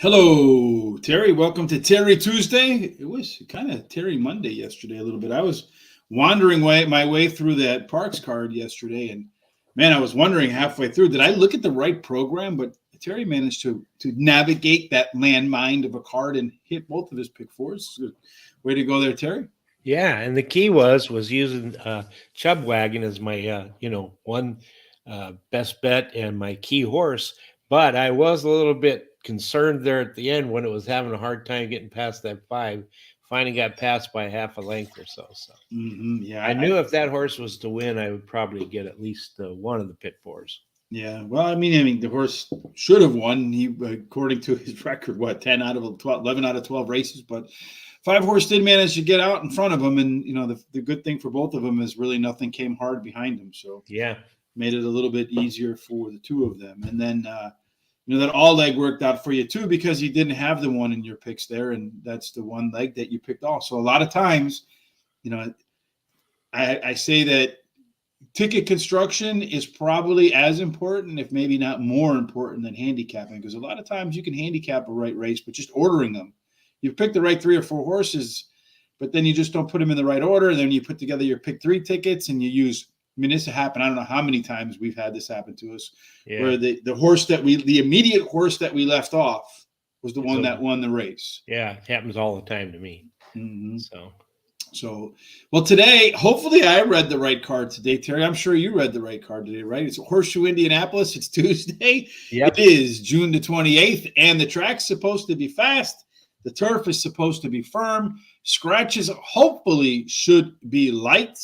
Hello, Terry. Welcome to Terry Tuesday. It was kind of Terry Monday yesterday a little bit. I was wandering my way through that Parks card yesterday, and man, I was wondering halfway through, did I look at the right program? But Terry managed to navigate that landmine of a card and hit both of his pick fours. Way to go there, Terry. Yeah, and the key was using Chub Wagon as my one best bet and my key horse. But I was a little bit concerned there at the end when it was having a hard time getting past that 5. Finally got passed by half a length or so. So Yeah, I knew if that horse was to win, I would probably get at least one of the pit fours. yeah. Well, I mean, the horse should have won. He, according to his record, 10 out of 12, 11 out of 12 races, but 5 horse did manage to get out in front of him, and the good thing for both of them is really nothing came hard behind him, so Yeah, made it a little bit easier for the two of them. And then that all leg worked out for you too, because you didn't have the one in your picks there, and that's the one leg that you picked off. So a lot of times, I say that ticket construction is probably as important, if maybe not more important, than handicapping, because a lot of times you can handicap a right race, but just ordering them. You've picked the right 3 or 4 horses, but then you just don't put them in the right order. Then you put together your pick 3 tickets and you use, this happened. I don't know how many times we've had this happen to us, where the immediate horse that we left off was the one that won the race. Yeah, it happens all the time to me. Mm-hmm. So, well, today, hopefully I read the right card today, Terry. I'm sure you read the right card today, right? It's Horseshoe Indianapolis. It's Tuesday. Yep. It is June the 28th, and the track's supposed to be fast. The turf is supposed to be firm. Scratches hopefully should be light.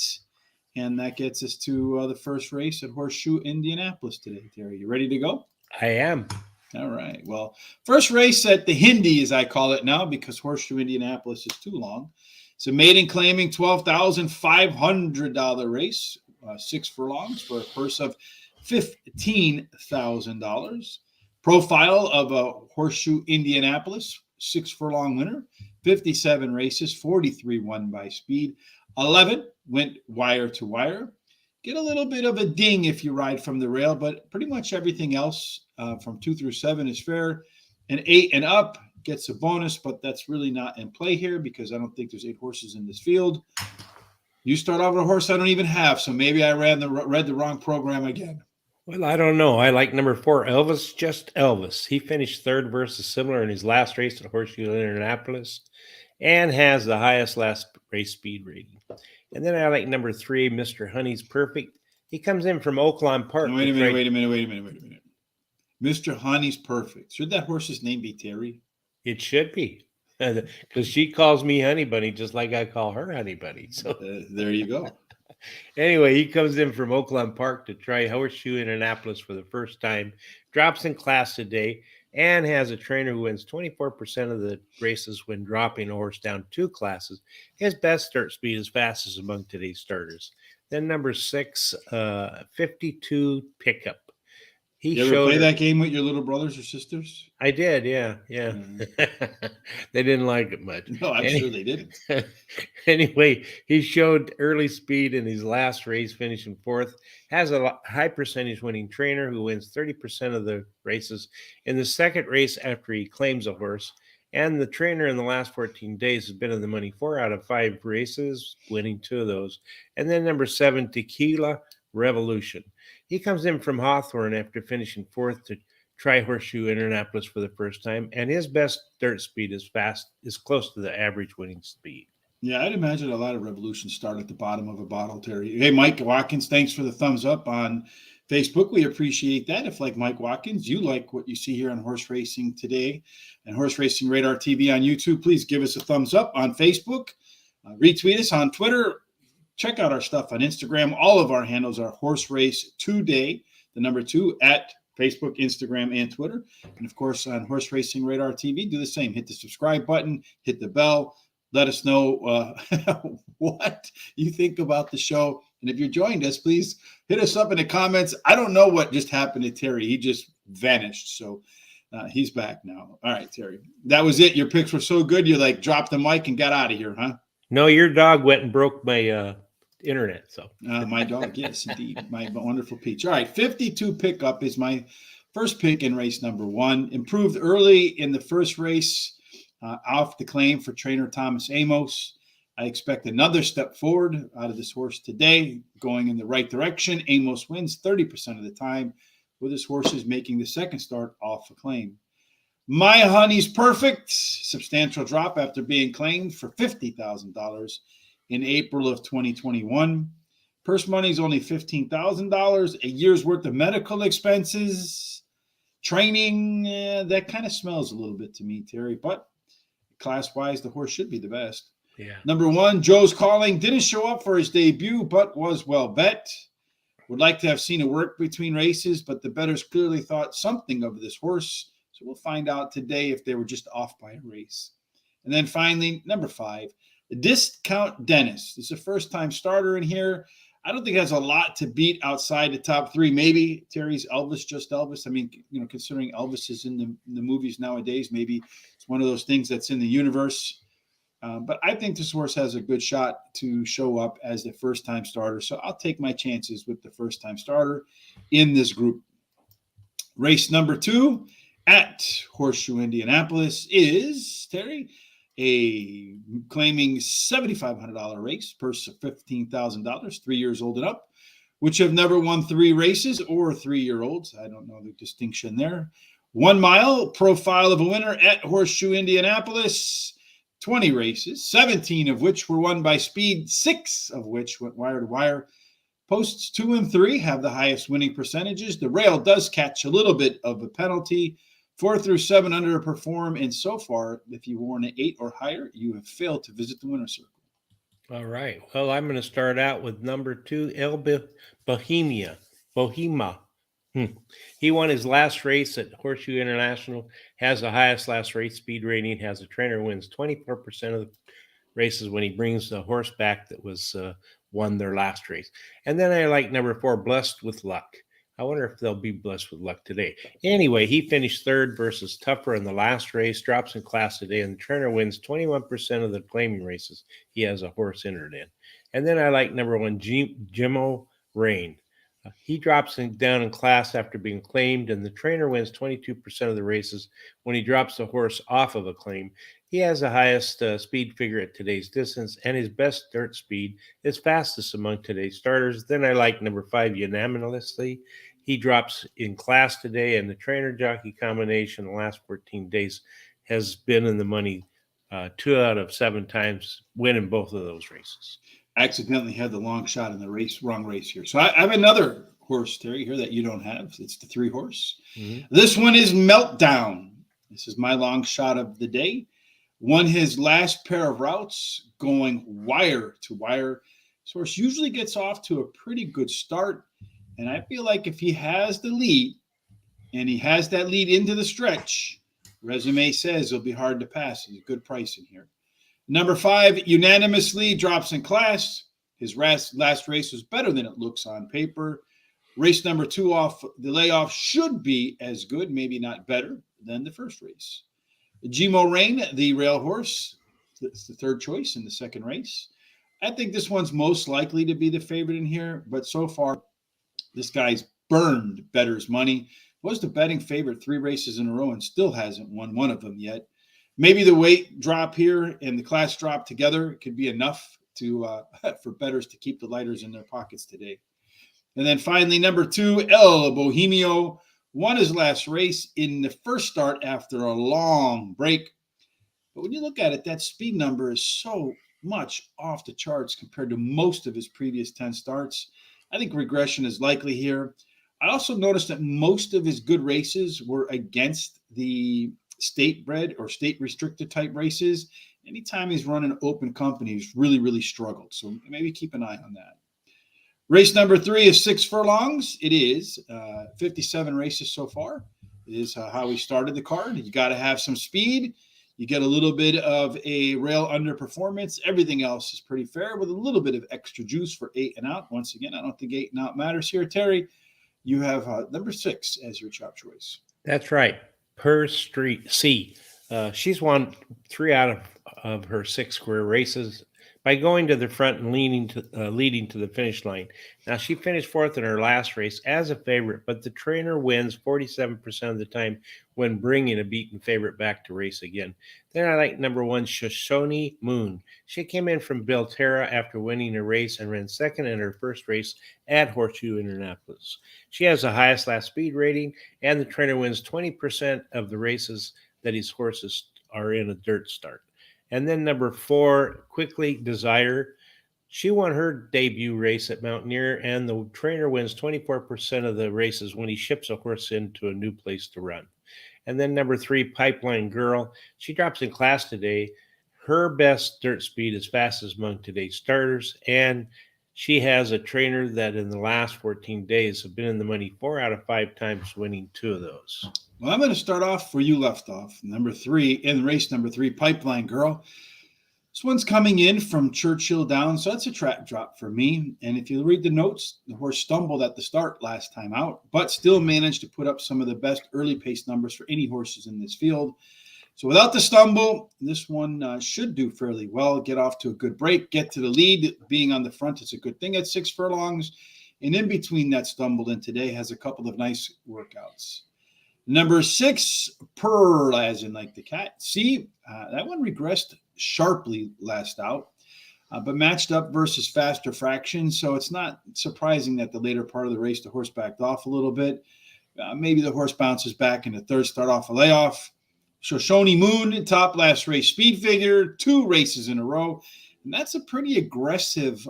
And that gets us to the first race at Horseshoe Indianapolis today, Terry. You ready to go? I am. All right. Well, first race at the Hindy, as I call it now, because Horseshoe Indianapolis is too long. It's a maiden claiming $12,500 race, 6 furlongs for a purse of $15,000. Profile of a Horseshoe Indianapolis, 6 furlong winner, 57 races, 43 won by speed, 11 went wire to wire. Get a little bit of a ding if you ride from the rail, but pretty much everything else from 2 through 7 is fair. And 8 and up gets a bonus, but that's really not in play here because I don't think there's 8 horses in this field. You start off with a horse I don't even have, so maybe I read the wrong program again. Well, I don't know. I like number 4, Elvis, just Elvis. He finished 3rd versus similar in his last race at Horseshoe Indianapolis and has the highest last race speed rating. And then I like number 3, Mr. Honey's Perfect. He comes in from Oakland Park. Wait a minute. Mr. Honey's Perfect. Should that horse's name be Terry? It should be, because she calls me Honey Bunny just like I call her Honey Bunny. So there you go. Anyway, he comes in from Oakland Park to try Horseshoe Indianapolis for the first time, drops in class today, and has a trainer who wins 24% of the races when dropping a horse down 2 classes. His best start speed is fastest among today's starters. Then number 6, 52 Pickup. You ever play that game with your little brothers or sisters? I did, yeah. Mm-hmm. They didn't like it much. No, I'm sure they didn't. Anyway, he showed early speed in his last race, finishing 4th. Has a high percentage winning trainer who wins 30% of the races in the second race after he claims a horse. And the trainer in the last 14 days has been in the money 4 out of 5 races, winning 2 of those. And then number 7, Tequila Revolution. He comes in from Hawthorne after finishing 4th to try Horseshoe Indianapolis for the first time, and his best dirt speed is close to the average winning speed. Yeah, I'd imagine a lot of revolutions start at the bottom of a bottle, Terry. Hey, Mike Watkins, thanks for the thumbs up on Facebook. We appreciate that. If, like Mike Watkins, you like what you see here on Horse Racing Today and Horse Racing Radar TV on YouTube, please give us a thumbs up on Facebook. Retweet us on Twitter. Check out our stuff on Instagram. All of our handles are Horse Race Today, the number 2, at Facebook, Instagram, and Twitter. And, of course, on Horse Racing Radar TV, do the same. Hit the subscribe button, hit the bell. Let us know what you think about the show. And if you joined us, please hit us up in the comments. I don't know what just happened to Terry. He just vanished. So he's back now. All right, Terry. That was it. Your picks were so good, you dropped the mic and got out of here, huh? No, your dog went and broke my internet. So my dog, yes, indeed. My wonderful Peach. All right, 52 Pickup is my First pick in race number 1. Improved early in the first race off the claim for trainer Thomas Amos. I expect another step forward out of this horse today, going in the right direction. Amos wins 30% of the time, with his horses making the second start off a claim. My Honey's Perfect, substantial drop after being claimed for $50,000 in April of 2021. Purse money is only $15,000. A year's worth of medical expenses, training, that kind of smells a little bit to me, Terry. But class-wise, the horse should be the best. Yeah. Number 1, Joe's Calling, didn't show up for his debut, but was well bet. Would like to have seen it work between races, but the bettors clearly thought something of this horse. So we'll find out today if they were just off by a race. And then finally, number 5, Discount Dennis. This is a first-time starter in here. I don't think it has a lot to beat outside the top 3. Maybe Terry's Elvis, just Elvis. I mean, considering Elvis is in the movies nowadays, maybe it's one of those things that's in the universe. But I think this horse has a good shot to show up as the first-time starter. So I'll take my chances with the first-time starter in this group. Race number 2 at Horseshoe Indianapolis is, Terry, a claiming $7,500 race, purse of $15,000, 3 years old and up, which have never won 3 races or 3-year-olds. I don't know the distinction there. 1 mile, profile of a winner at Horseshoe Indianapolis. 20 races, 17 of which were won by speed, 6 of which went wire to wire. Posts 2 and 3 have the highest winning percentages. The rail does catch a little bit of a penalty. 4 through 7 underperform, and so far, if you wore an 8 or higher, you have failed to visit the winner's circle. All right. Well, I'm going to start out with number 2, Bohema. He won his last race at Horseshoe International, has the highest last race speed rating, has a trainer who wins 24% of the races when he brings the horse back that was won their last race. And then I like number 4, Blessed with Luck. I wonder if they'll be blessed with luck today. Anyway, he finished 3rd versus Tougher in the last race, drops in class today, and the trainer wins 21% of the claiming races he has a horse entered in. And then I like number 1, Jimmo Rain. He drops down in class after being claimed, and the trainer wins 22% of the races when he drops the horse off of a claim. He has the highest speed figure at today's distance, and his best dirt speed is fastest among today's starters. Then I like number 5, Unanimously. He drops in class today, and the trainer-jockey combination the last 14 days has been in the money 2 out of 7 times, winning both of those races. Accidentally had the long shot in the wrong race here. So I have another horse, Terry, here that you don't have. It's the 3 horse. Mm-hmm. This one is Meltdown. This is my long shot of the day. Won his last pair of routes going wire to wire. This horse usually gets off to a pretty good start. And I feel like if he has the lead and he has that lead into the stretch, resume says it'll be hard to pass. He's a good price in here. Number 5, Unanimously, drops in class. His last race was better than it looks on paper. Race number 2 off the layoff should be as good, maybe not better, than the first race. Jimmo Rain, the rail horse, that's the 3rd choice in the 2nd race. I think this one's most likely to be the favorite in here, but so far, this guy's burned bettors' money. Was the betting favorite 3 races in a row and still hasn't won one of them yet. Maybe the weight drop here and the class drop together could be enough to for bettors to keep the lighters in their pockets today. And then finally, number 2, El Bohemio, won his last race in the first start after a long break. But when you look at it, that speed number is so much off the charts compared to most of his previous 10 starts. I think regression is likely here. I also noticed that most of his good races were against the state bred or state restricted type races. Anytime he's running open company, he's really, really struggled. So maybe keep an eye on that. Race number 3 is 6 furlongs. It is 57 races so far. It is how we started the card. You got to have some speed. You get a little bit of a rail underperformance. Everything else is pretty fair with a little bit of extra juice for 8 and out. Once again, I don't think 8 and out matters here. Terry, you have number 6 as your top choice. That's right. Per Street C. She's won 3 out of her 6 career races, by going to the front and leading to the finish line. Now, she finished fourth in her last race as a favorite, but the trainer wins 47% of the time when bringing a beaten favorite back to race again. Then I like number 1, Shoshone Moon. She came in from Belterra after winning a race and ran second in her first race at Horseshoe Indianapolis. She has the highest lap speed rating, and the trainer wins 20% of the races that his horses are in a dirt start. And then number 4, Quickly Desire. She won her debut race at Mountaineer, and the trainer wins 24% of the races when he ships a horse into a new place to run. And then number 3, Pipeline Girl. She drops in class today. Her best dirt speed is fastest among today's starters, and she has a trainer that in the last 14 days have been in the money 4 out of 5 times, winning 2 of those. Well, I'm going to start off where you left off. Number 3, in race number 3, Pipeline Girl. This one's coming in from Churchill down, so that's a track drop for me. And if you read the notes, the horse stumbled at the start last time out, but still managed to put up some of the best early pace numbers for any horses in this field. So without the stumble, this one should do fairly well, get off to a good break, get to the lead. Being on the front is a good thing at 6 furlongs. And in between that stumble and today has a couple of nice workouts. Number 6, Pearl, as in like the cat. See, that one regressed sharply last out, but matched up versus Faster Fraction. So it's not surprising that the later part of the race, the horse backed off a little bit. Maybe the horse bounces back in the third, start off a layoff. Shoshone Moon, top last race speed figure, 2 races in a row. And that's a pretty aggressive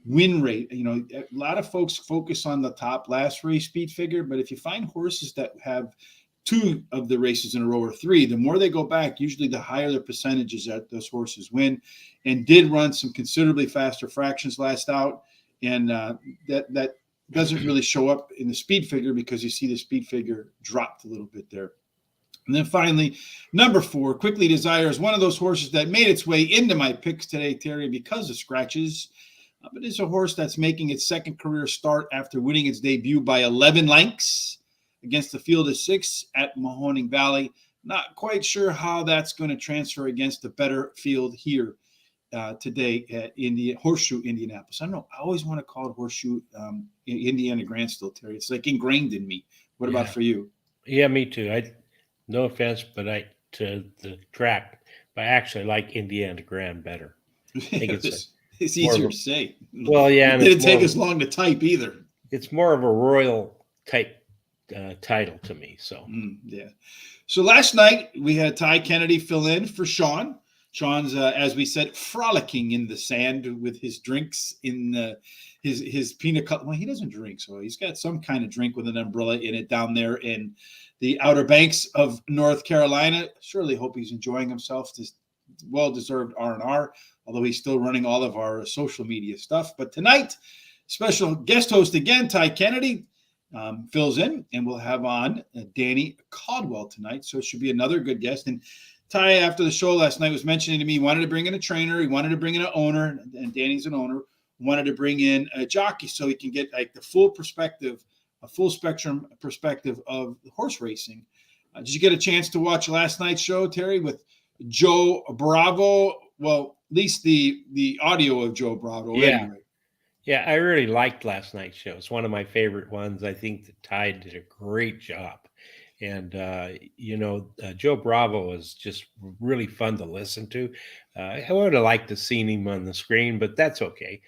win rate. You know, a lot of folks focus on the top last race speed figure, but if you find horses that have 2 of the races in a row or 3, the more they go back, usually the higher the percentages that those horses win, and did run some considerably faster fractions last out. And that doesn't really show up in the speed figure because you see the speed figure dropped a little bit there. And then finally, number 4, Quickly Desire, is one of those horses that made its way into my picks today, Terry, because of scratches. But it's a horse that's making its second career start after winning its debut by 11 lengths against the field of 6 at Mahoning Valley. Not quite sure how that's going to transfer against the better field here today at Horseshoe Indianapolis. I don't know. I always want to call it Horseshoe Indiana Grand still, Terry. It's like ingrained in me. What about for you? Yeah, me too. No offense, but to the track, but I actually like Indiana Grand better. I think it's easier to say. Well, yeah. And it didn't take as long to type either. It's more of a royal type title to me. So yeah. So last night we had Ty Kennedy fill in for Sean. Sean's, as we said, frolicking in the sand with his drinks in his peanut cup. Well, he doesn't drink, so he's got some kind of drink with an umbrella in it down there in the Outer Banks of North Carolina. Surely hope he's enjoying himself. This well-deserved R&R, although he's still running all of our social media stuff. But tonight, special guest host again, Ty Kennedy, fills in, and we'll have on Danny Caldwell tonight. So it should be another good guest. And Ty, after the show last night, was mentioning to me he wanted to bring in a trainer, he wanted to bring in an owner, and Danny's an owner, wanted to bring in a jockey so he can get like the full perspective, a full spectrum perspective of horse racing. Did you get a chance to watch last night's show, Terry, with Joe Bravo? Well, at least the audio of Joe Bravo. Yeah. Anyway. Yeah, I really liked last night's show. It's one of my favorite ones. I think that Ty did a great job. And, Joe Bravo was just really fun to listen to. I would have liked to seen him on the screen, but that's okay.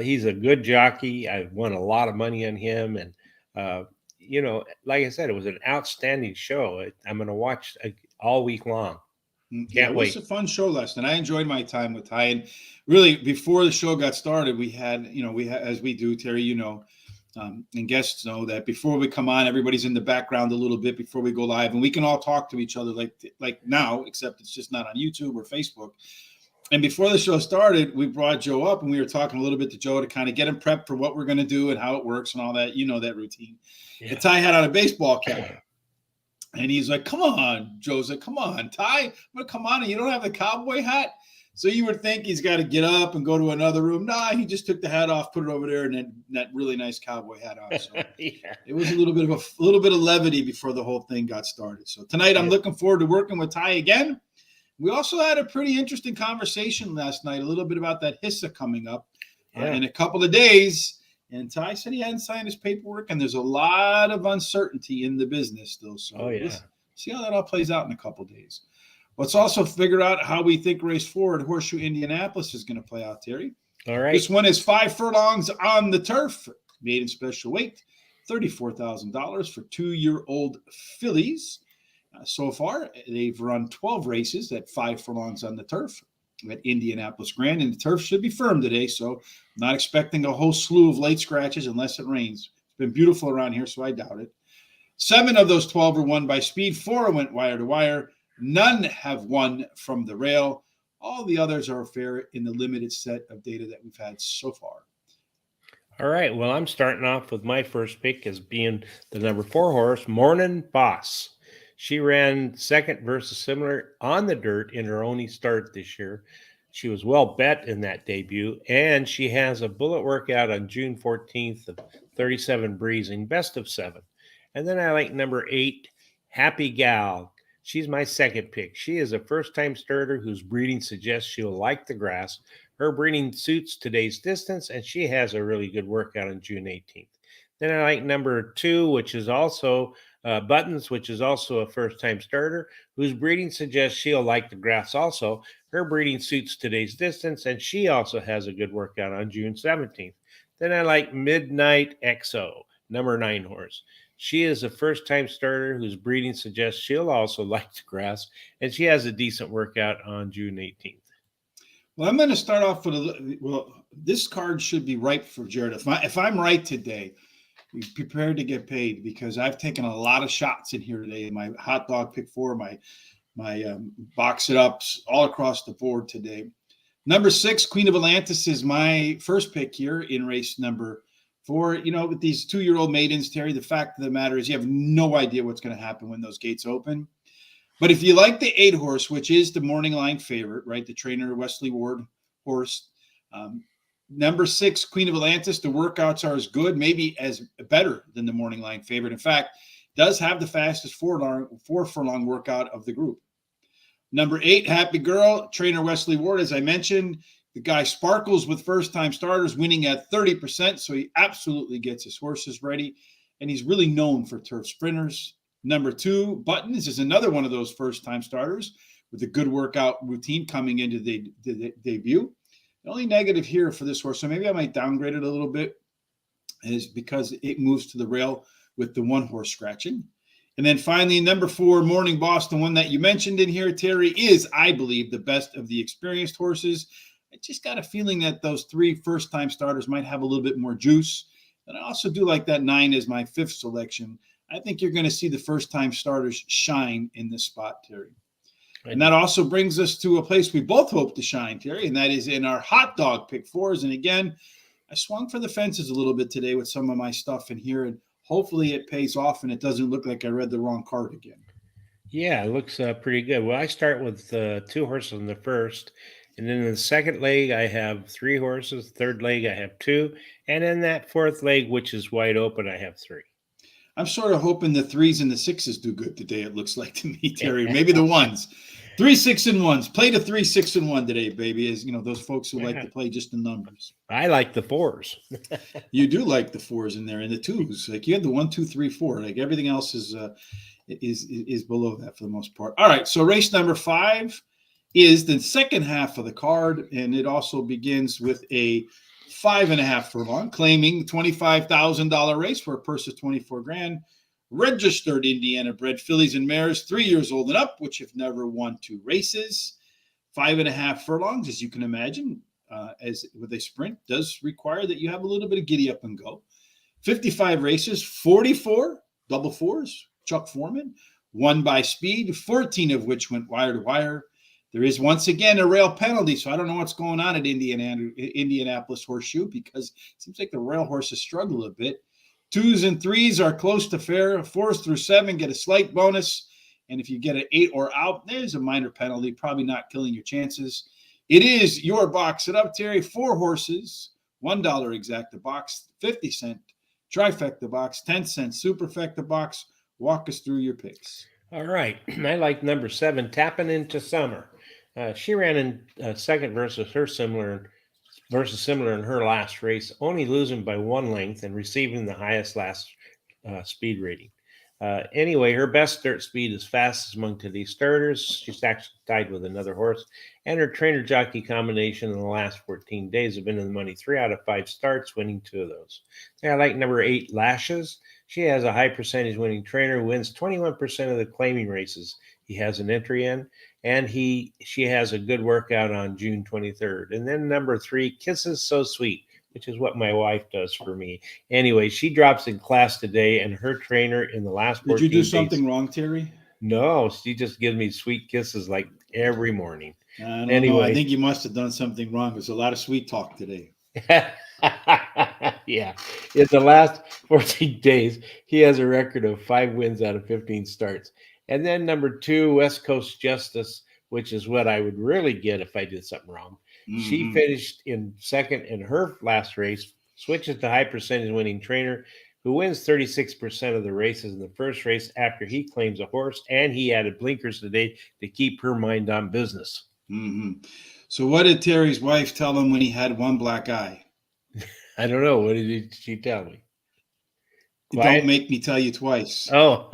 He's a good jockey. I've won a lot of money on him. And, like I said, it was an outstanding show. I'm going to watch all week long. It was a fun show last night. I enjoyed my time with Ty. And really, before the show got started, we had, as we do, Terry, and guests know that before we come on, everybody's in the background a little bit before we go live, and we can all talk to each other like now, except it's just not on YouTube or Facebook. And before the show started, we brought Joe up, and we were talking a little bit to Joe to kind of get him prepped for what we're going to do and how it works and all that. You know that routine. Yeah. And Ty had on a baseball cap. And he's like, come on, Joe's like, come on, Ty, I'm going to come on, and you don't have the cowboy hat? So you would think he's got to get up and go to another room. Nah, he just took the hat off, put it over there, and then that really nice cowboy hat on. So yeah. It was a little bit of levity before the whole thing got started. So tonight I'm looking forward to working with Ty again. We also had a pretty interesting conversation last night, a little bit about that HISA coming up in a couple of days. And Ty said he hadn't signed his paperwork, and there's a lot of uncertainty in the business still. So let's see how that all plays out in a couple of days. Let's also figure out how we think race 4 at Horseshoe Indianapolis is going to play out, Terry. All right. This one is 5 furlongs on the turf, made in special weight, $34,000 for 2-year-old fillies. So far, they've run 12 races at 5 furlongs on the turf at Indianapolis Grand, and the turf should be firm today, so not expecting a whole slew of late scratches unless it rains. It's been beautiful around here, so I doubt it. 7 of those 12 were won by speed. 4 went wire to wire. None have won from the rail. All the others are fair in the limited set of data that we've had so far. All right. Well, I'm starting off with my first pick as being the number 4 horse, Morning Boss. She ran second versus similar on the dirt in her only start this year. She was well bet in that debut, and she has a bullet workout on June 14th of 37 breezing, best of 7. And then I like number 8, Happy Gal. She's my second pick. She is a first-time starter whose breeding suggests she'll like the grass. Her breeding suits today's distance, and she has a really good workout on June 18th. Then I like number 2, which is also Buttons, which is also a first-time starter, whose breeding suggests she'll like the grass also. Her breeding suits today's distance, and she also has a good workout on June 17th. Then I like Midnight XO, number 9 horse. She is a first-time starter whose breeding suggests she'll also like the grass, and she has a decent workout on June 18th. Well, I'm going to start off with this card should be ripe for Jared. If I'm right today, be prepared to get paid, because I've taken a lot of shots in here today. My hot dog pick 4, my box it ups all across the board today. Number 6, Queen of Atlantis, is my first pick here in race number 4. With these 2-year-old maidens, Terry, the fact of the matter is you have no idea what's going to happen when those gates open. But if you like the 8 horse, which is the morning line favorite, right, the trainer Wesley Ward horse, number 6, Queen of Atlantis, the workouts are as good, maybe as better than the morning line favorite. In fact, does have the fastest 4 furlong workout of the group. Number 8, Happy Girl, trainer Wesley Ward, as I mentioned, the guy sparkles with first-time starters, winning at 30%, so he absolutely gets his horses ready, and he's really known for turf sprinters. Number 2, Buttons, is another one of those first-time starters with a good workout routine coming into the debut. The only negative here for this horse, so maybe I might downgrade it a little bit, is because it moves to the rail with the 1 horse scratching. And then finally, number 4, Morning Boss, the one that you mentioned in here, Terry, is, I believe, the best of the experienced horses. I just got a feeling that those 3 first-time starters might have a little bit more juice. And I also do like that 9 as my 5th selection. I think you're going to see the first-time starters shine in this spot, Terry. And that also brings us to a place we both hope to shine, Terry, and that is in our hot dog pick 4s. And again, I swung for the fences a little bit today with some of my stuff in here, and hopefully it pays off and it doesn't look like I read the wrong card again. Yeah, it looks pretty good. Well, I start with 2 horses in the first, and then in the second leg, I have 3 horses. Third leg, I have 2. And in that fourth leg, which is wide open, I have 3. I'm sort of hoping the 3s and the 6s do good today, it looks like to me, Terry. Maybe the 1s. 3 6 and 1s. Play the 3 6 and 1 today, baby. As those folks who like to play just the numbers. I like the 4s. You do like the 4s in there, and the 2s. Like you had the 1, 2, 3, 4. Like everything else is below that for the most part. All right. So race number 5 is the second half of the card, and it also begins with a 5.5 furlong, claiming $25,000 race for a purse of $24,000. Registered Indiana bred fillies and mares, 3 years old and up, which have never won 2 races. 5.5 furlongs, as you can imagine, as with a sprint, does require that you have a little bit of giddy up and go. 55 races, 44 double 4s, Chuck Foreman, won by speed, 14 of which went wire to wire. There is once again a rail penalty, so I don't know what's going on at Indianapolis Horseshoe, because it seems like the rail horses struggle a bit. 2s and 3s are close to fair. 4s through 7 get a slight bonus. And if you get an 8 or out, there's a minor penalty, probably not killing your chances. It is your box it up, Terry. 4 horses, $1 exacta box, 50-cent trifecta box, 10-cent superfecta box. Walk us through your picks. All right. I like number 7, Tapping Into Summer. She ran in second versus similar in her last race, only losing by 1 length and receiving the highest last speed rating. Anyway, her best dirt speed is fastest among today's starters. She's actually tied with another horse, and her trainer jockey combination in the last 14 days have been in the money 3 out of 5 starts, winning 2 of those. I like number 8, Lashes. She has a high percentage winning trainer who wins 21% of the claiming races he has an entry in, and she has a good workout on June 23rd. And then number 3, Kisses So Sweet, which is what my wife does for me. Anyway, she drops in class today, and her trainer in the last 14 Did you do days, something wrong, Terry? no, she just gives me sweet kisses like every morning. I don't know. I Anyway, think you must have done something wrong. There's a lot of sweet talk today. yeah, in the last 14 days, he has a record of 5 wins out of 15 starts. And then number 2, West Coast Justice, which is what I would really get if I did something wrong. She Mhm. finished in second in her last race, switches to high percentage winning trainer who wins 36% of the races in the first race after he claims a horse, and he added blinkers today to keep her mind on business. Mhm. So, what did Terry's wife tell him when he had one black eye? I don't know. What did she tell me? Don't Quiet. make me tell you twice. Oh,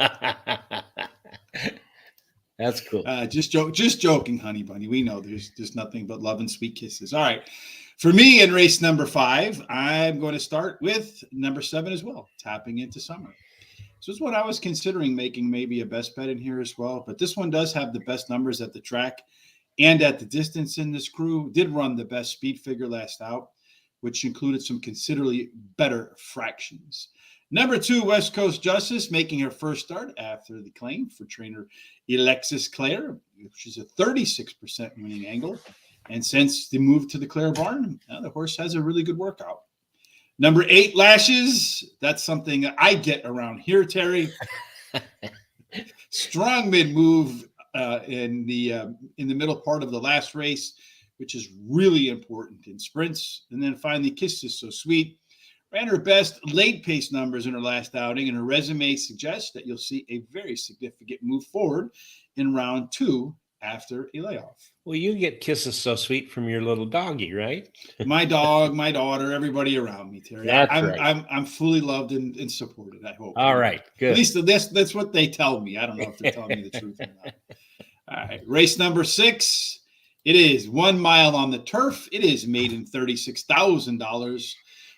that's cool. Just joking, honey bunny. We know there's nothing but love and sweet kisses. All right. For me in race number 5, I'm going to start with number 7 as well, Tapping Into Summer. So it's what I was considering making maybe a best bet in here as well. But this one does have the best numbers at the track and at the distance in this crew. Did run the best speed figure last out, which included some considerably better fractions. Number 2, West Coast Justice, making her first start after the claim for trainer Alexis Clare, which is a 36% winning angle. And since the move to the Clare barn, the horse has a really good workout. Number 8, Lashes. That's something I get around here, Terry. Strong mid move in the middle part of the last race, which is really important in sprints. And then finally, Kisses So Sweet. Ran her best late pace numbers in her last outing, and her resume suggests that you'll see a very significant move forward in round 2 after a layoff. Well, you get kisses so sweet from your little doggy, right? My dog, my daughter, everybody around me, Terry. That's right. I'm fully loved and supported, I hope. All right, good. At least that's what they tell me. I don't know if they're telling me the truth or not. All right, race number 6. It is 1 mile on the turf. It is maiden $36,000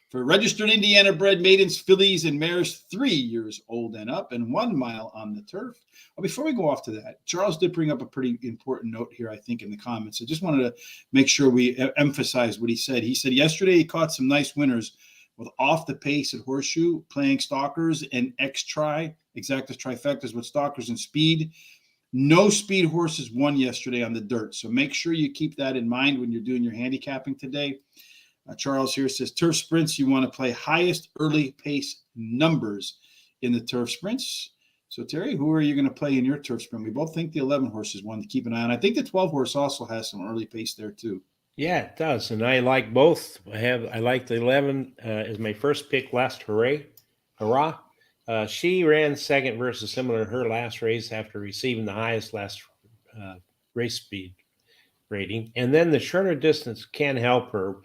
for registered Indiana bred maidens, fillies, and mares 3 years old and up, and 1 mile on the turf. Well, before we go off to that, Charles did bring up a pretty important note here, I think, in the comments. I just wanted to make sure we emphasize what he said. He said yesterday he caught some nice winners with off the pace at Horseshoe, playing stalkers and exactas trifectas with stalkers and speed. No speed horses won yesterday on the dirt, so make sure you keep that in mind when you're doing your handicapping today. Charles here says, turf sprints, you want to play highest early pace numbers in the turf sprints. So, Terry, who are you going to play in your turf sprint? We both think the 11 horse is one to keep an eye on. I think the 12 horse also has some early pace there, too. Yeah, it does. And I like both. I like the 11 as my first pick last hurrah. She ran second versus similar in her last race after receiving the highest last race speed rating. And then the shorter distance can help her.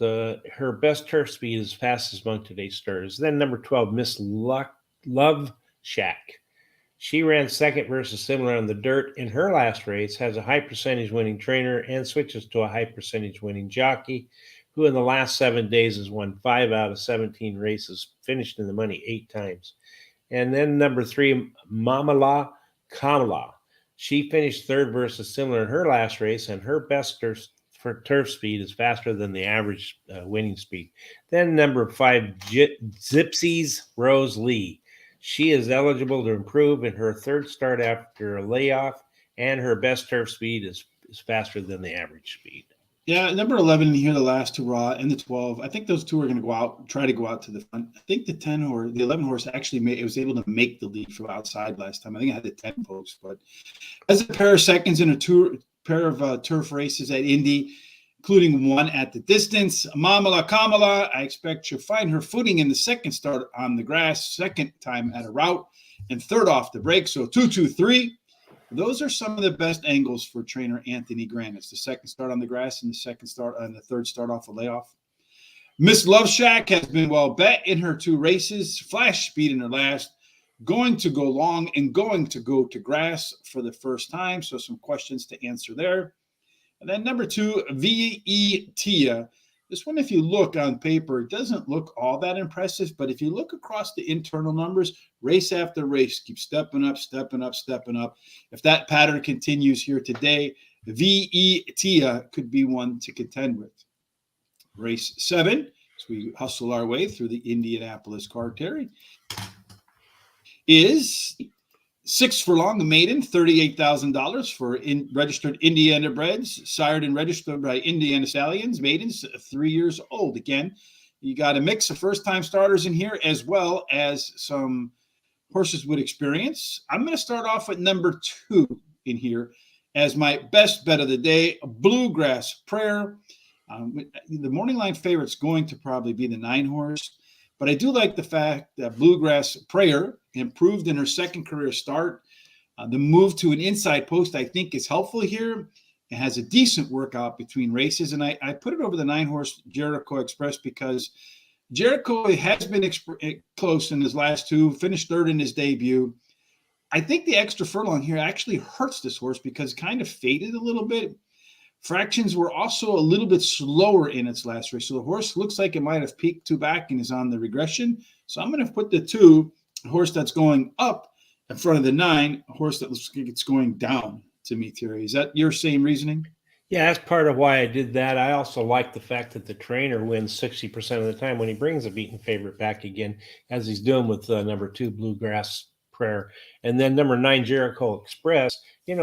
Her best turf speed is fastest among today's starters. Then number 12, Miss Love Shack. She ran second versus similar on the dirt in her last race, has a high percentage winning trainer, and switches to a high percentage winning jockey, who in the last 7 days has won 5 out of 17 races, finished in the money 8 times. And then number 3, Mamala Kamala. She finished third versus similar in her last race, and her best for turf speed is faster than the average winning speed. Then number 5, Zipsies Rose Lee. She is eligible to improve in her third start after a layoff, and her best turf speed is faster than the average speed. Yeah, number 11 here, the last hurrah, and the 12. I think those two are going to try to go out to the front. I think the 10 or the 11 horse actually was able to make the lead from outside last time. I think I had the 10 folks, but as a pair of seconds in a pair of turf races at Indy, including one at the distance. Mamala Kamala, I expect she'll find her footing in the second start on the grass, second time at a route, and third off the break. So 2-2-3. Those are some of the best angles for trainer Anthony Grant. It's the second start on the grass and the third start off a layoff. Miss Love Shack has been well bet in her 2 races. Flash speed in her last. Going to go long and going to go to grass for the first time. So some questions to answer there. And then number 2, V.E. Tia. This one, if you look on paper, it doesn't look all that impressive. But if you look across the internal numbers, race after race, keep stepping up, stepping up, stepping up. If that pattern continues here today, V.E. Tia could be one to contend with. Race 7, as we hustle our way through the Indianapolis Car Terry, is 6 furlong, a maiden, $38,000 for registered Indiana breds, sired and registered by Indiana Stallions, maidens 3 years old. Again, you got a mix of first-time starters in here as well as some horses with experience. I'm going to start off at number 2 in here as my best bet of the day, Bluegrass Prayer. The morning line favorite's going to probably be the 9 horse, but I do like the fact that Bluegrass Prayer improved in her second career start. The move to an inside post, I think, is helpful here. It has a decent workout between races, and I put it over the 9 horse Jericho Express because Jericho has been close in his last 2, finished 3rd in his debut. I think the extra furlong here actually hurts this horse because it kind of faded a little bit. Fractions were also a little bit slower in its last race. So the horse looks like it might have peaked 2 back and is on the regression. So I'm going to put the 2, a horse that's going up in front of the 9, a horse that looks like it's going down to me, Terry. Is that your same reasoning? Yeah, that's part of why I did that. I also like the fact that the trainer wins 60% of the time when he brings a beaten favorite back again, as he's doing with number 2, Bluegrass Prayer. And then number 9, Jericho Express, he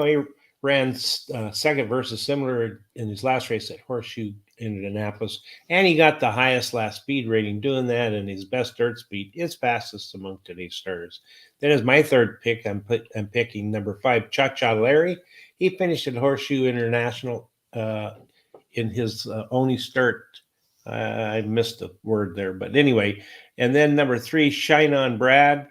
ran second versus similar in his last race at Horseshoe Indianapolis, and he got the highest last speed rating doing that, and his best dirt speed is fastest among today's starters. Then as my 3rd pick, I'm picking number 5, Cha-Cha Larry. He finished at Horseshoe International in his only start. I missed a word there, but anyway. And then number 3, Shine On Brad.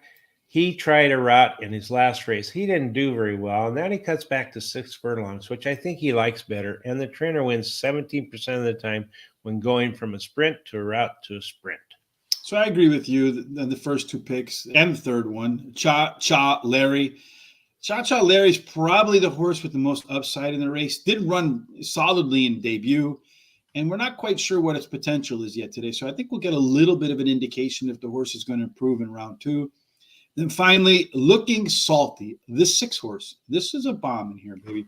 He tried a route in his last race. He didn't do very well, and then he cuts back to 6 furlongs, which I think he likes better. And the trainer wins 17% of the time when going from a sprint to a route to a sprint. So I agree with you. The first 2 picks and the 3rd one, Cha-Cha Larry. Cha-Cha Larry's probably the horse with the most upside in the race. Did run solidly in debut, and we're not quite sure what its potential is yet today. So I think we'll get a little bit of an indication if the horse is going to improve in round 2. Then finally, Looking Salty, this 6 horse. This is a bomb in here, baby.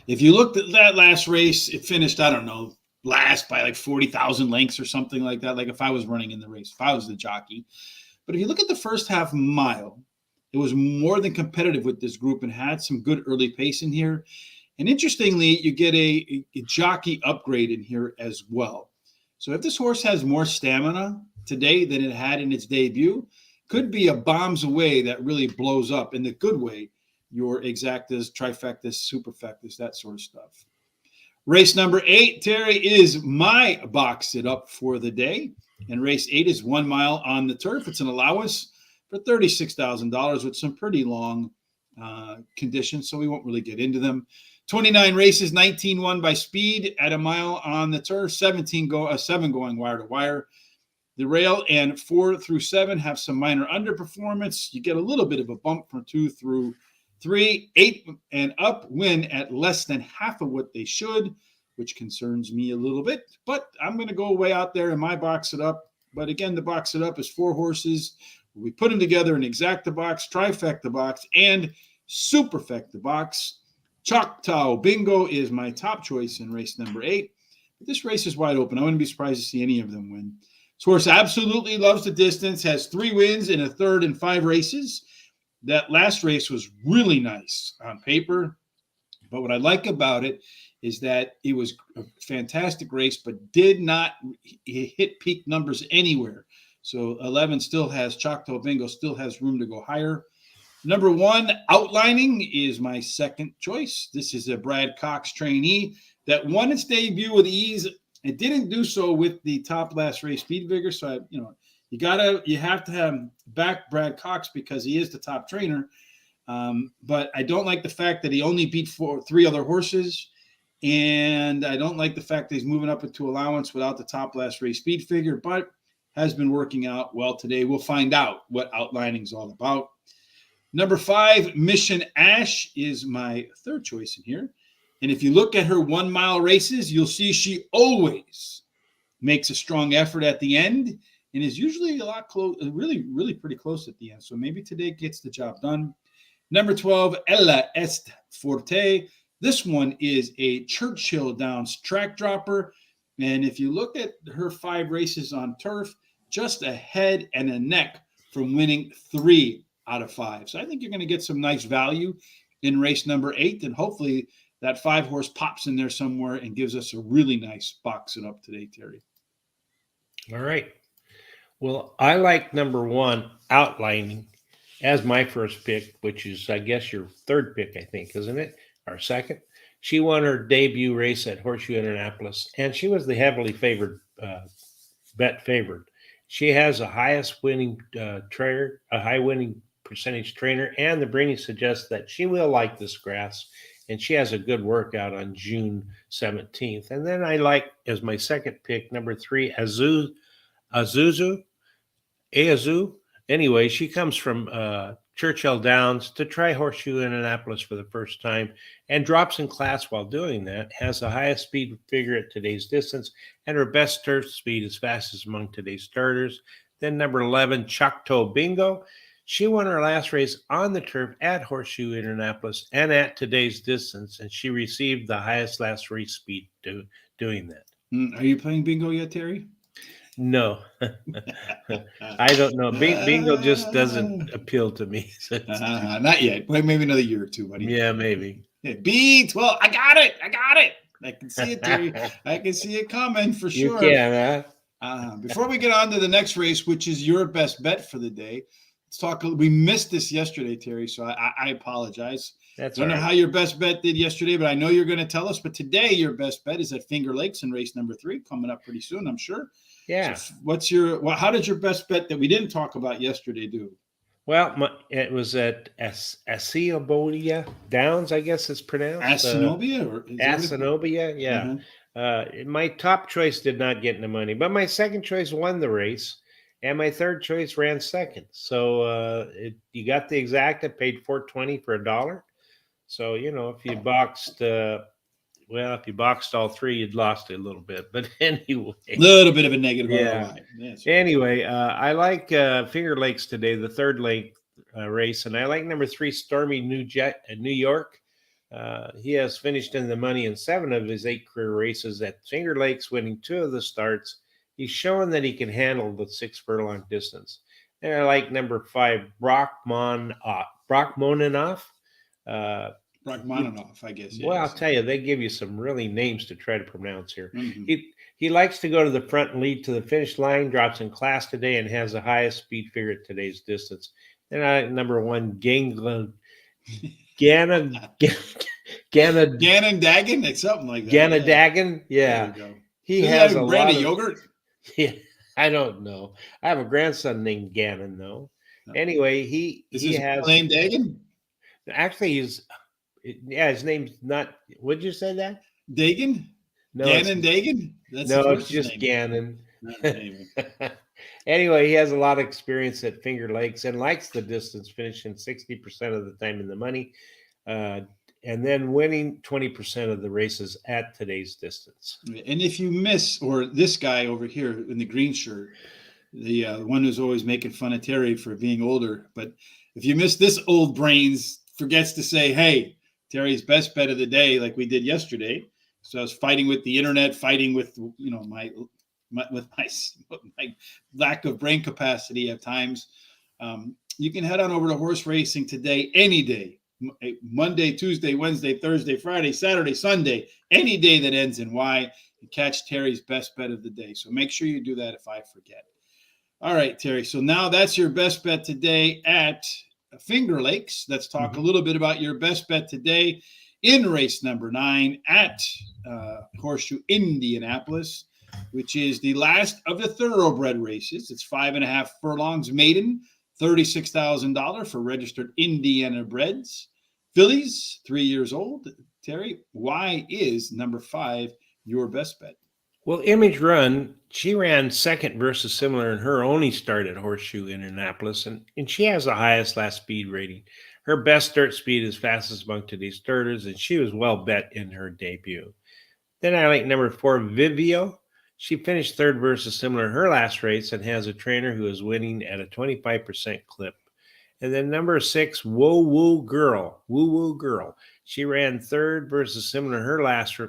If you looked at that last race, it finished, I don't know, last by like 40,000 lengths or something like that, like if I was running in the race, if I was the jockey. But if you look at the first half mile, it was more than competitive with this group and had some good early pace in here. And interestingly, you get a jockey upgrade in here as well. So if this horse has more stamina today than it had in its debut, could be a bombs away that really blows up in the good way, your exactas, trifectas, superfectas, that sort of stuff. Race number 8, Terry, is my box it up for the day. And race 8 is 1 mile on the turf. It's an allowance for $36,000 with some pretty long conditions, so we won't really get into them. 29 races, 19 won by speed at a mile on the turf, 7 going wire to wire. The rail and 4 through 7 have some minor underperformance. You get a little bit of a bump from 2 through 3. 8 and up win at less than half of what they should, which concerns me a little bit. But I'm going to go way out there in my box it up. But again, the box it up is 4 horses. We put them together in exacta box, trifecta box, and superfecta box. Choctaw Bingo is my top choice in race number 8. But this race is wide open. I wouldn't be surprised to see any of them win. This horse absolutely loves the distance, has 3 wins in a third in 5 races. That last race was really nice on paper. But what I like about it is that it was a fantastic race, but did not hit peak numbers anywhere. So 11 still has, Choctaw Bingo still has room to go higher. Number 1, Outlining, is my second choice. This is a Brad Cox trainee that won its debut with ease. It didn't do so with the top last race Speed Vigor. So, you have to have back Brad Cox because he is the top trainer. But I don't like the fact that he only beat three other horses. And I don't like the fact that he's moving up into allowance without the top last race speed figure, but has been working out well today. We'll find out what outlining is all about. Number 5, Mission Ash is my third choice in here. And if you look at her 1 mile races, you'll see she always makes a strong effort at the end and is usually a lot close, really pretty close at the end. So maybe today gets the job done. Number 12, Ella Est Forte. This one is a Churchill Downs track dropper. And if you look at her 5 races on turf, just a head and a neck from winning 3 out of 5. So I think you're going to get some nice value in race number 8. And hopefully that 5 horse pops in there somewhere and gives us a really nice boxing up today, Terry. All right. Well, I like number 1, Outlining, as my first pick, which is, I guess, your third pick, I think, isn't it? Our second. She won her debut race at Horseshoe Indianapolis, and she was the heavily favored bet favored. She has a highest winning trainer, a high winning percentage trainer, and the breeding suggests that she will like this grass, and she has a good workout on June 17th. And then I like, as my second pick, number 3, Azuzu. Anyway, she comes from Churchill Downs to try Horseshoe Indianapolis for the first time and drops in class while doing that, has the highest speed figure at today's distance, and her best turf speed is fastest among today's starters. Then number 11, Choctaw Bingo. She won her last race on the turf at Horseshoe Indianapolis and at today's distance, and she received the highest last race speed doing that. Are you playing bingo yet, Terry? No, I don't know. Bingo just doesn't appeal to me. Not yet. Well, maybe another year or two, buddy. Yeah, maybe. Yeah, B12. I got it. I can see it, Terry. I can see it coming for sure. You can, Before we get on to the next race, which is your best bet for the day, let's talk. We missed this yesterday, Terry, so I apologize. I don't know how your best bet did yesterday, but I know you're going to tell us. But today, your best bet is at Finger Lakes in race number 3, coming up pretty soon, I'm sure. Yeah. So how did your best bet that we didn't talk about yesterday do? Well, it was at Asenobia Downs, I guess it's pronounced. Asenobia, yeah. Uh-huh. My top choice did not get any money, but my second choice won the race, and my third choice ran second. So you got the exact. I paid $4.20 for $1. So if you boxed. If you boxed all 3, you'd lost it a little bit. But anyway. A little bit of a negative ROI. Yeah, anyway, I like Finger Lakes today, the third leg race. And I like number 3, Stormy New York. He has finished in the money in 7 of his 8 career races at Finger Lakes, winning 2 of the starts. He's showing that he can handle the 6 furlong distance. And I like number 5, Rachmaninoff. Rachmaninoff, I guess. Well, I'll tell you, they give you some really names to try to pronounce here. Mm-hmm. He likes to go to the front and lead to the finish line, drops in class today, and has the highest speed figure at today's distance. And I number 1, Gannon Dagan, it's something like that. Dagan, yeah. He has a brand lot of yogurt. Yeah, I don't know. I have a grandson named Gannon, though. No. Anyway, he has name Dagan. Actually, his name's not. Would you say that? Dagan? No, Gannon Dagan? It's just name. Gannon. Anyway, he has a lot of experience at Finger Lakes and likes the distance, finishing 60% of the time in the money, and then winning 20% of the races at today's distance. And if you miss, or this guy over here in the green shirt, the one who's always making fun of Terry for being older, but if you miss this old brains, forgets to say, hey, Terry's best bet of the day, like we did yesterday. So I was fighting with the internet, fighting with my lack of brain capacity at times. You can head on over to horse racing today, any day, Monday, Tuesday, Wednesday, Thursday, Friday, Saturday, Sunday, any day that ends in Y, and catch Terry's best bet of the day. So make sure you do that if I forget. All right, Terry. So now that's your best bet today at Finger Lakes. Let's talk a little bit about your best bet today in race number 9 at Horseshoe Indianapolis, which is the last of the thoroughbred races. It's 5.5 furlongs maiden, $36,000 for registered Indiana breds. Fillies, 3 years old. Terry, why is number 5 your best bet? Well, Image Run, she ran second versus similar in her only start at Horseshoe Indianapolis, and she has the highest last speed rating. Her best start speed is fastest among today's starters, and she was well bet in her debut. Then I like number 4, Vivio. She finished third versus similar in her last race and has a trainer who is winning at a 25% clip. And then number 6, Woo Woo Girl. Woo Woo Girl. She ran third versus similar in her last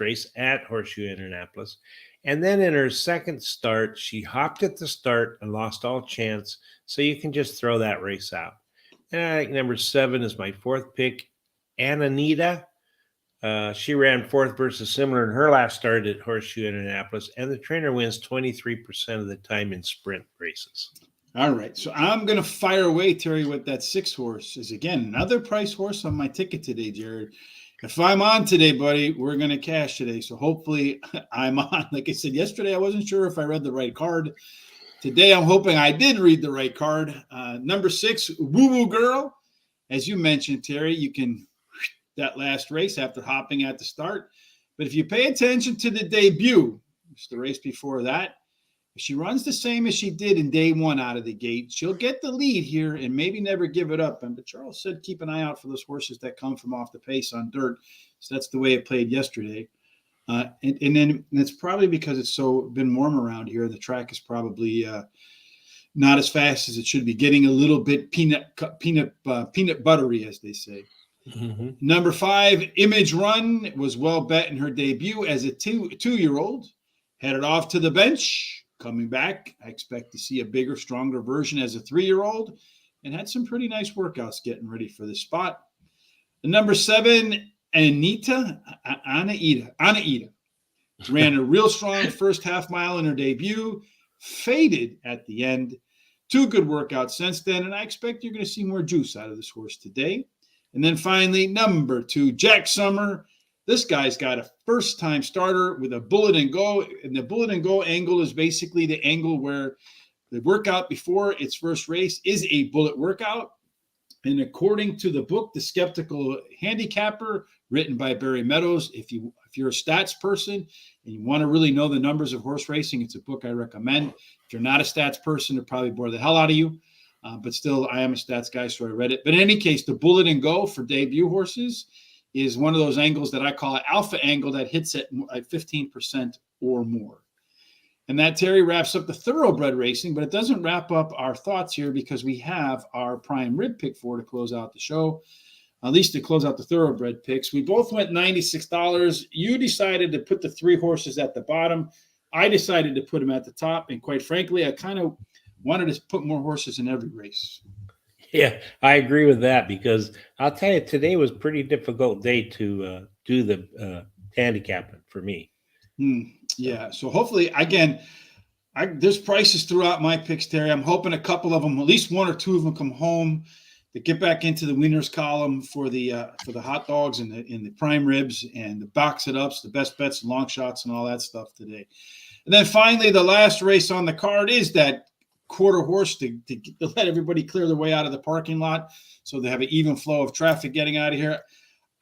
race at Horseshoe Indianapolis. And then in her second start, she hopped at the start and lost all chance. So you can just throw that race out. And I think number 7 is my 4th pick, Ananita. She ran 4th versus similar in her last start at Horseshoe Indianapolis, and the trainer wins 23% of the time in sprint races. All right, so I'm going to fire away, Terry, with that 6 horse. Is again another price horse on my ticket today, Jared. If I'm on today, buddy, we're going to cash today. So hopefully I'm on. Like I said yesterday, I wasn't sure if I read the right card. Today, I'm hoping I did read the right card. Number 6, Woo Woo Girl. As you mentioned, Terry, you can that last race after hopping at the start. But if you pay attention to the debut, which is the race before that, if she runs the same as she did in day 1 out of the gate, she'll get the lead here and maybe never give it up. But Charles said keep an eye out for those horses that come from off the pace on dirt. So that's the way it played yesterday. And then it's probably because it's been warm around here. The track is probably not as fast as it should be, getting a little bit peanut buttery, as they say. Mm-hmm. Number 5, Image Run, was well bet in her debut as a two-year-old. Headed off to the bench. Coming back, I expect to see a bigger, stronger version as a 3-year-old, and had some pretty nice workouts getting ready for this spot. The number 7, Anaita, ran a real strong first half mile in her debut, faded at the end. 2 good workouts since then, and I expect you're going to see more juice out of this horse today. And then finally, number 2, Jack Summer. This guy's got a first-time starter with a bullet and go, and the bullet and go angle is basically the angle where the workout before its first race is a bullet workout. And according to the book, The Skeptical Handicapper, written by Barry Meadows, if you're a stats person and you want to really know the numbers of horse racing, it's a book I recommend. If you're not a stats person, it'll probably bore the hell out of you. But still, I am a stats guy, so I read it. But in any case, the bullet and go for debut horses is one of those angles that I call an alpha angle that hits at 15% or more. And that, Terry, wraps up the thoroughbred racing, but it doesn't wrap up our thoughts here because we have our prime rib pick to close out the show, at least to close out the thoroughbred picks. We both went $96. You decided to put the 3 horses at the bottom. I decided to put them at the top. And quite frankly, I kind of wanted to put more horses in every race. Yeah, I agree with that because I'll tell you, today was a pretty difficult day to do the handicapping for me. Yeah, so hopefully, again, there's prices throughout my picks, Terry. I'm hoping a couple of them, at least 1 or 2 of them, come home to get back into the winners column for the hot dogs and the prime ribs and the box it ups, the best bets, long shots, and all that stuff today. And then finally, the last race on the card is that quarter horse to let everybody clear their way out of the parking lot so they have an even flow of traffic getting out of here.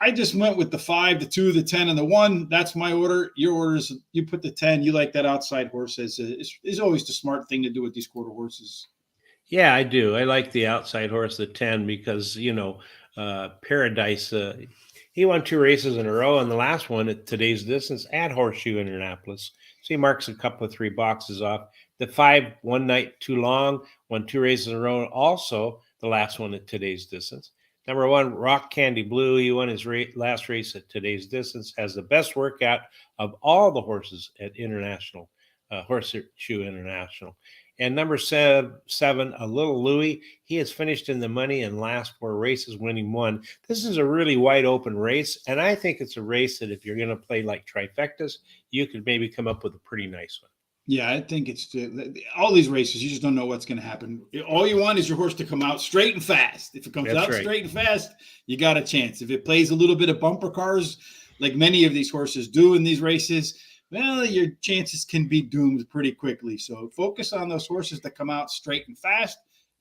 I just went with the 5, the 2, the 10, and the 1. That's my order. Your orders, you put the 10. You like that outside horse. Is always the smart thing to do with these quarter horses. Yeah, I do. I like the outside horse, the 10, because, Paradise, he won 2 races in a row, and the last one at today's distance at Horseshoe Indianapolis. So he marks a couple of 3 boxes off. The 5, one night too long, won 2 races in a row. Also, the last one at today's distance. Number 1, Rock Candy Blue. He won his last race at today's distance. Has the best workout of all the horses at International, Horseshoe International. And number 7, A Little Louie. He has finished in the money in last 4 races, winning 1. This is a really wide open race, and I think it's a race that if you're going to play like trifectas, you could maybe come up with a pretty nice one. Yeah, I think it's all these races, you just don't know what's going to happen. All you want is your horse to come out straight and fast. If it comes out straight and fast, you got a chance. If it plays a little bit of bumper cars, like many of these horses do in these races, well, your chances can be doomed pretty quickly. So focus on those horses that come out straight and fast.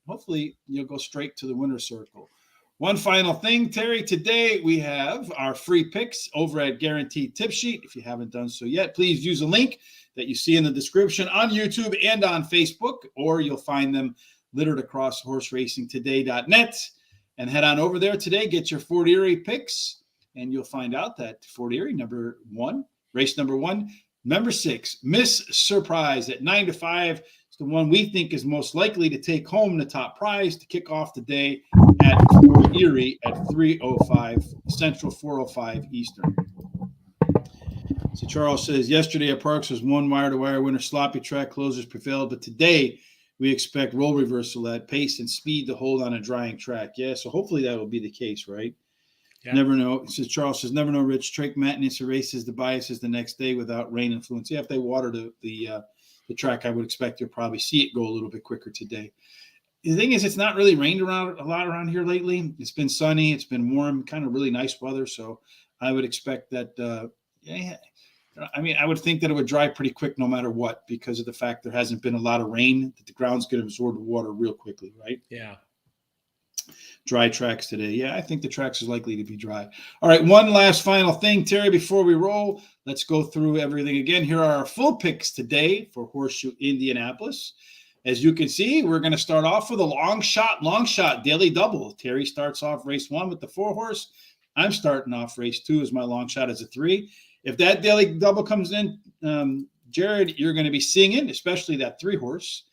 Hopefully, you'll go straight to the winner's circle. One final thing, Terry. Today we have our free picks over at Guaranteed Tip Sheet. If you haven't done so yet, please use a link that you see in the description on YouTube and on Facebook, or you'll find them littered across horseracingtoday.net. And head on over there today, get your Fort Erie picks, and you'll find out that Fort Erie, race number 1, number 6, Miss Surprise at 9-5 is the one we think is most likely to take home the top prize to kick off the day at Fort Erie at 3:05 Central, 4:05 Eastern. So Charles says, yesterday at Parks was one wire-to-wire winner, sloppy track, closers prevailed, but today we expect role reversal at pace and speed to hold on a drying track. Yeah, so hopefully that will be the case, right? Yeah. Never know. Says Charles says, never know, Rich. Track maintenance erases the biases the next day without rain influence. Yeah, if they water the track, I would expect you'll probably see it go a little bit quicker today. The thing is, it's not really rained around a lot around here lately. It's been sunny. It's been warm, kind of really nice weather. So I would expect that, I would think that it would dry pretty quick no matter what, because of the fact there hasn't been a lot of rain, that the ground's going to absorb the water real quickly, right? Yeah. Dry tracks today. Yeah, I think the tracks is likely to be dry. All right, one last final thing, Terry, before we roll. Let's go through everything again. Here are our full picks today for Horseshoe Indianapolis. As you can see, we're going to start off with a long shot daily double. Terry starts off race 1 with the 4-horse. I'm starting off race 2 as my long shot as a 3. If that daily double comes in, Jared, you're going to be singing, especially that 3-horse.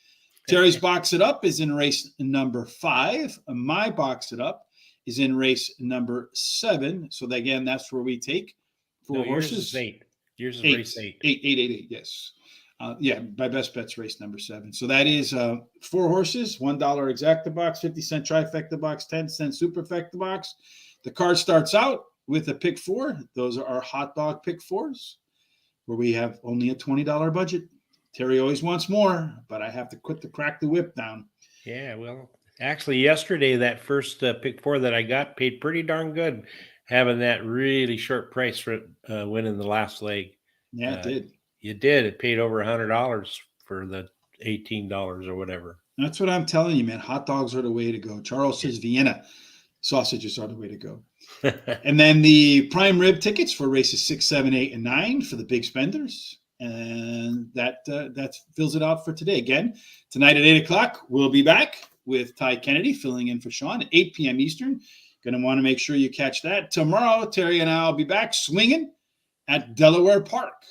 Terry's Box It Up is in race number 5. My Box It Up is in race number 7. So again, that's where we take 4 horses. Yours is 8. Yours is race 8. 8, yes. My best bet's race number 7. So that is 4 horses, $1 exacta box, 50-cent trifecta box, 10-cent superfecta box. The card starts out with a pick 4. Those are our hot dog pick 4s, where we have only a $20 budget. Terry always wants more, but I have to crack the whip down. Yeah, well, actually, yesterday, that first pick 4 that I got paid pretty darn good, having that really short price for winning the last leg. Yeah, it did. It did. It paid over $100 for the $18 or whatever. That's what I'm telling you, man. Hot dogs are the way to go. Charles says Vienna sausages are the way to go. And then the prime rib tickets for races 6, 7, 8, and 9 for the big spenders. And that fills it out for today. Again, tonight at 8 o'clock, we'll be back with Ty Kennedy filling in for Sean at 8 p.m. Eastern. Going to want to make sure you catch that. Tomorrow, Terry and I will be back swinging at Delaware Park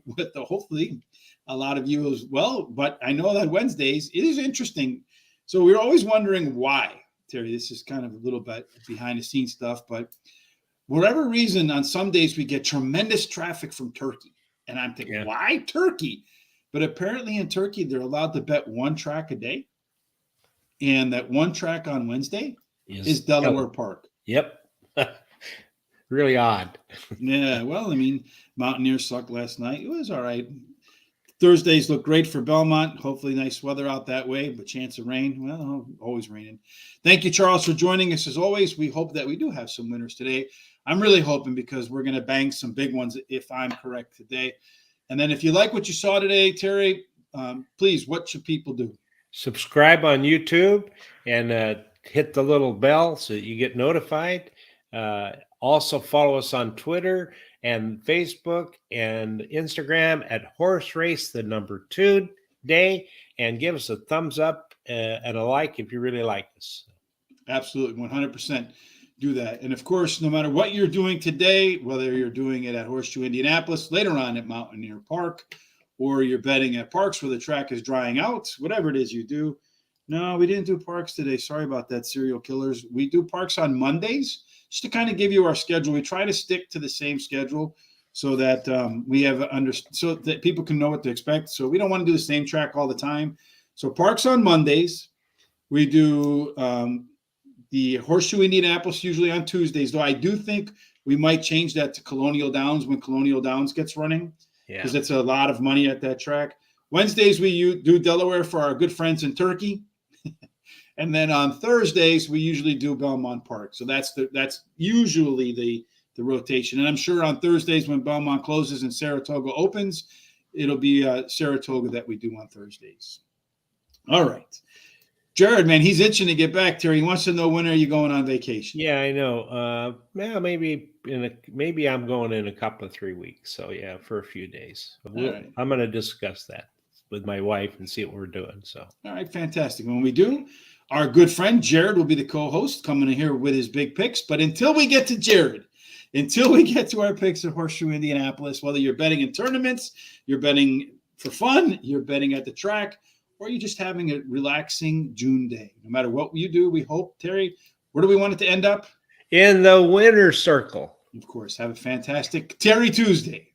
with hopefully a lot of you as well. But I know that Wednesdays, it is interesting. So we're always wondering why, Terry. This is kind of a little bit behind the scenes stuff. But whatever reason, on some days we get tremendous traffic from Turkey. And I'm thinking, why Turkey? But apparently in Turkey, they're allowed to bet 1 track a day. And that 1 track on Wednesday is Delaware Park. Yep. Really odd. Yeah, well, I mean, Mountaineers sucked last night. It was all right. Thursdays look great for Belmont. Hopefully nice weather out that way, but chance of rain, well, always raining. Thank you, Charles, for joining us as always. We hope that we do have some winners today. I'm really hoping, because we're going to bang some big ones if I'm correct today. And then if you like what you saw today, Terry, please, what should people do? Subscribe on YouTube and hit the little bell so that you get notified. Also follow us on Twitter and Facebook and Instagram at Horse Race, the number 2 day, and give us a thumbs up and a like if you really like us. Absolutely, 100%. Do that. And of course, no matter what you're doing today, whether you're doing it at Horseshoe Indianapolis, later on at Mountaineer Park, or you're betting at Parks where the track is drying out, whatever it is you do. No, we didn't do Parks today. Sorry about that, serial killers. We do Parks on Mondays, just to kind of give you our schedule. We try to stick to the same schedule so that so that people can know what to expect. So we don't want to do the same track all the time. So Parks on Mondays. We do the Horseshoe Indianapolis usually on Tuesdays, though I do think we might change that to Colonial Downs when Colonial Downs gets running, because it's a lot of money at that track. Wednesdays, we do Delaware for our good friends in Turkey. And then on Thursdays, we usually do Belmont Park. So that's usually the rotation. And I'm sure on Thursdays when Belmont closes and Saratoga opens, it'll be Saratoga that we do on Thursdays. All right. Jared, man, he's itching to get back, Terry. He wants to know, when are you going on vacation? Yeah, I know. Maybe I'm going in a couple of 3 weeks. So yeah, for a few days. Right. I'm going to discuss that with my wife and see what we're doing. So all right, fantastic. When we do, our good friend Jared will be the co-host, coming in here with his big picks. But until we get to Jared, until we get to our picks at Horseshoe Indianapolis, whether you're betting in tournaments, you're betting for fun, you're betting at the track, or you're just having a relaxing June day, no matter what you do, we hope, Terry, where do we want it to end up? in the winner's circle. Of course, have a fantastic Terry Tuesday.